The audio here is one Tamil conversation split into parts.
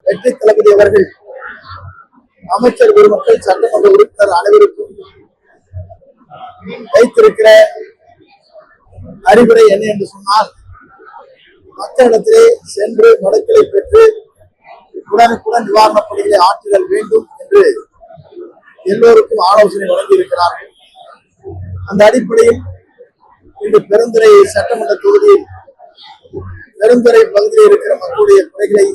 வெற்றி தளபதி அவர்கள் அமைச்சர் பெருமக்கள் சட்டமன்ற உறுப்பினர் அனைவருக்கும் வைத்திருக்கிற அறிவுரை என்ன என்று சொன்னால், மக்களிடத்திலே சென்று மனுக்களை பெற்று உடனுக்குடன் நிவாரணப் பணிகளை ஆற்றுதல் வேண்டும் என்று எல்லோருக்கும் ஆலோசனை வழங்கி இருக்கிறார்கள். அந்த அடிப்படையில் இன்று பெருந்துறை சட்டமன்ற தொகுதியில் பெருந்துறை பகுதியில் இருக்கிற மக்களுடைய குறைகளை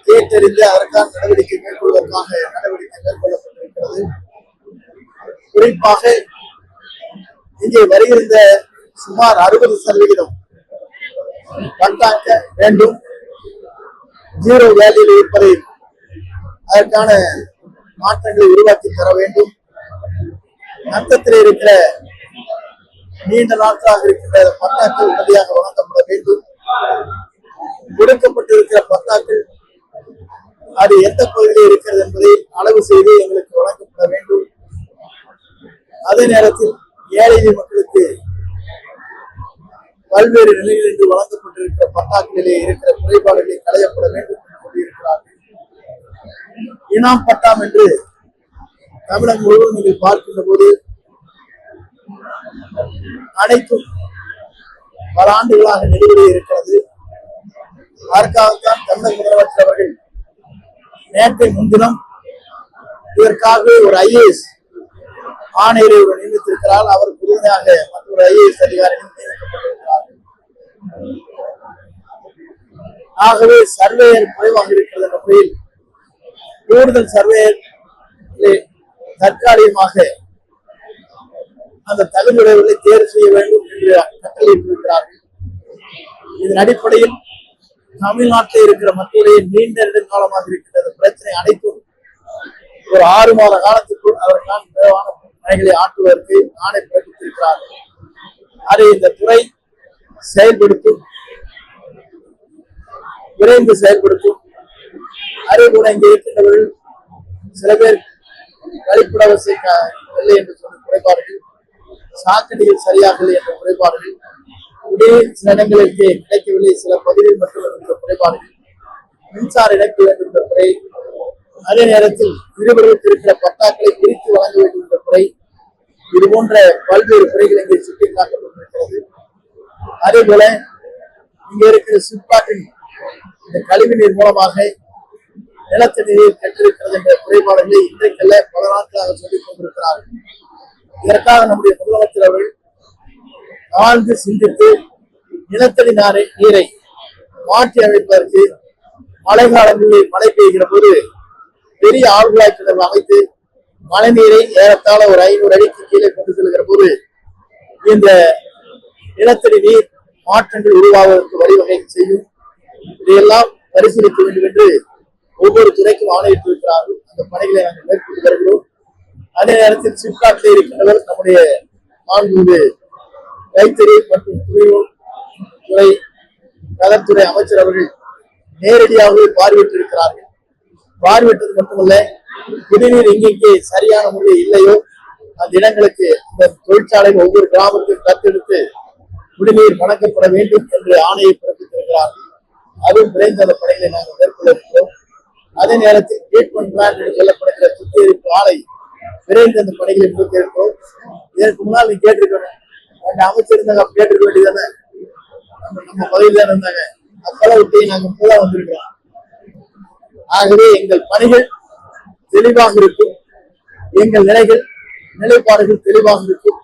கேட்டறிந்து அதற்கான நடவடிக்கை மேற்கொள்வதற்காக நடவடிக்கை மேற்கொள்ளப்பட்டிருக்கிறது. குறிப்பாக இங்கே வருகின்ற சுமார் 60% பட்டாக்க வேண்டும், ஜீரோ வேல்யூவில் இருப்பதை அதற்கான மாற்றங்களை உருவாக்கி தர வேண்டும். நத்தத்தில் இருக்கிற நீண்ட நாட்களாக இருக்கின்ற பட்டாக்கள் உடனடியாக வழங்கப்பட வேண்டும். கொடுக்கப்பட்டிருக்கிற பட்டாக்கள் அது எந்த பகுதியில் இருக்கிறது என்பதை அளவு செய்து எங்களுக்கு வழங்கப்பட வேண்டும். அதே நேரத்தில் ஏழை மக்களுக்கு பல்வேறு நிலைகளில் இன்று வழங்கப்பட்டிருக்கிற பட்டாக்களிலே இருக்கிற குறைபாடுகளை களையப்பட வேண்டும் என்று கூறியிருக்கிறார்கள். இனாம் பட்டாம் என்று தமிழகம் முழுவதும் நீங்கள் பார்க்கின்ற போது அனைத்தும் பல ஆண்டுகளாக நிலுவையில் இருக்கிறது. அதற்காகத்தான் தமிழக முதலமைச்சர் அவர்கள் நேற்றை முன்தினம் இதற்காக ஒரு IAS ஆணையரை நியமித்திருக்கிறார். அவருக்கு உறுதியாக மற்றொரு IAS அதிகாரிகள் நியமிக்கப்பட்டிருக்கிறார்கள். ஆகவே சர்வேயர் குறைவாக இருக்கிறது என்ற முறையில் கூடுதல் சர்வேயர் தற்காலிகமாக அந்த தகுதியுடையவர்களை தேர்வு செய்ய வேண்டும் என்று கட்டளையிட்டிருக்கிறார்கள். இதன் அடிப்படையில் தமிழ்நாட்டில் இருக்கிற மக்களுடைய நீண்ட நெடுங்காலமாக இருக்கிற பிரச்சனை அனைத்தும் ஒரு 6 மாத காலத்திற்குள் அதற்கான விரைவான பணிகளை ஆற்றுவதற்கு ஆணை பிறப்பித்திருக்கிறார்கள். அதை இந்த துறை செயல்படுத்தும், விரைந்து செயல்படுத்தும். அதே போல இங்கே இருக்கின்றவர்கள் சில பேர் கழிப்பிட வசதி இல்லை என்று சொன்ன குறைபாடுகள், சாக்கடைகள் சரியாக இல்லை என்ற குறைபாடுகள், குடிநீர் சில இடங்களுக்கு கிடைக்கவில்லை, சில பகுதியில் மட்டும் என்ற குறைபாடுகள், மின்சார இணைக்க வேண்டும் என்ற குறை, அதே நேரத்தில் இருவர்களுக்கு இருக்கிற பட்டாக்களை பிரித்து வழங்க வேண்டும் என்ற குறை, இது போன்ற பல்வேறு குறைகள் இங்கே சுட்டிக்காட்டப்பட்டிருக்கிறது. அதே போல இங்கே இருக்கிற சிப்காட்டின் இந்த கழிவு நீர் மூலமாக நிலத்தடி நீர் கட்டிருக்கிறது என்ற குறைபாடுகளை இன்றைக்கல்ல பல நாட்களாக சொல்லிக் கொண்டிருக்கிறார்கள். இதற்காக நம்முடைய முதலமைச்சர் அவர்கள் ஆழ்ந்து சிந்தித்து நிலத்தடி நீரை மாற்றி அமைப்பதற்கு மழை காலங்களில் மழை பெய்கிற போது பெரிய ஆழ்குழாய் கிணறு அமைத்து மழை நீரை ஏறத்தாழ ஒரு 500 அடிக்கு கீழே கொண்டு செல்கிற போது இந்த நிலத்தடி நீர் மாற்றங்கள் உருவாவதற்கு வழிவகை செய்யும். இதையெல்லாம் பரிசீலிக்க வேண்டும் என்று ஒவ்வொரு துறைக்கும் ஆணையிட்டிருக்கிறார்கள். அந்த பணிகளை நாங்கள் மேற்கொண்டு வருகிறோம். அதே நேரத்தில் சிப்காட்டில் இருக்கின்றவர் நம்முடைய மாண்புமிகு கைத்தறி மற்றும் துறை நகர்த்துறை அமைச்சர் அவர்கள் நேரடியாகவே பார்வையிட்டிருக்கிறார்கள். பார்வையிட்டது மட்டுமல்ல, குடிநீர் எங்கெங்கே சரியான முறையில் இல்லையோ அந்த இடங்களுக்கு இந்த தொழிற்சாலையில் ஒவ்வொரு கிராமத்தையும் தத்தெடுத்து குடிநீர் வழங்கப்பட வேண்டும் என்று ஆணையை பிறப்பித்திருக்கிறார்கள். அதுவும் விரைந்த அந்த பணிகளை நாங்கள் மேற்கொள்ள இருக்கிறோம். அதே நேரத்தில் ட்ரீட்மெண்ட் பிளான்ட் என்று சொல்லப்படுகிற சுத்திகரிப்பு ஆலை விரைந்து அந்த பணிகளை முடிக்க இருக்கிறோம். இதற்கு முன்னால் நீ கேட்டிருக்கணும், அமைச்சர் இருந்தாங்க, கேட்டிருக்க வேண்டியதானே, நம்ம பகுதியில் தான் இருந்தாங்க, அப்பெல்லாம் விட்டு நாங்கள் இப்பதான் வந்திருக்கிறோம். ஆகவே எங்கள் பணிகள் தெளிவாக இருக்கும், எங்கள் நிலைப்பாடுகள் தெளிவாக இருக்கும்.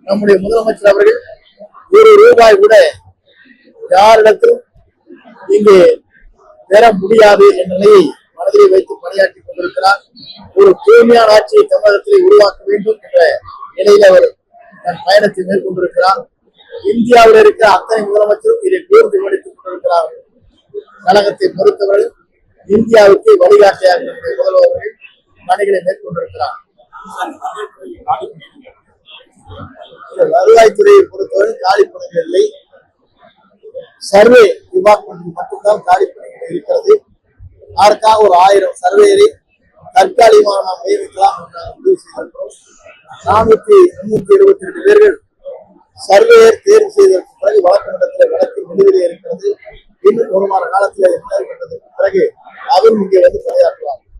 நம்முடைய முதலமைச்சர் அவர்கள் ₹1 கூட யாரிடத்திலும் இங்கே பெற முடியாது என்ற நிலையை மனதிலே வைத்து பணியாற்றி கொண்டிருக்கிறார். ஒரு தூய்மையான ஆட்சியை தமிழகத்திலே உருவாக்க வேண்டும் என்ற நிலையில் அவர் தன் பயணத்தை மேற்கொண்டிருக்கிறார். இந்தியாவில் இருக்கிற அத்தனை முதலமைச்சரும் இதை கூர்ந்து கவனித்துக் கொண்டிருக்கிறார்கள். கழகத்தை பொறுத்தவரை இந்தியாவுக்கு வழிகாட்டியாக நம்முடைய முதல்வர்கள் பணிகளை மேற்கொண்டிருக்கிறார். வருவாய்த்துறையை பொறுத்தவரை காலி பணிகள் இல்லை, சர்வே டிபார்ட்மெண்ட் மட்டும்தான் காலி பணிகள் இருக்கிறது. அதற்காக ஒரு 1000 சர்வேயரை தற்காலிகமாக நாம் நியமிக்கலாம் என்று முடிவு செய்திருக்கிறோம். 422 பேர்கள் சர்வேயர் தேர்வு செய்ததற்கு பிறகு வழக்கு மன்றத்தில் வழக்கு நிலுவையில் இருக்கிறது. இன்னும் ஒரு மாத காலத்தில் நிறைவேற்றதுக்கு பிறகு அவரும் இங்கே வந்து பணியாற்றுவார்.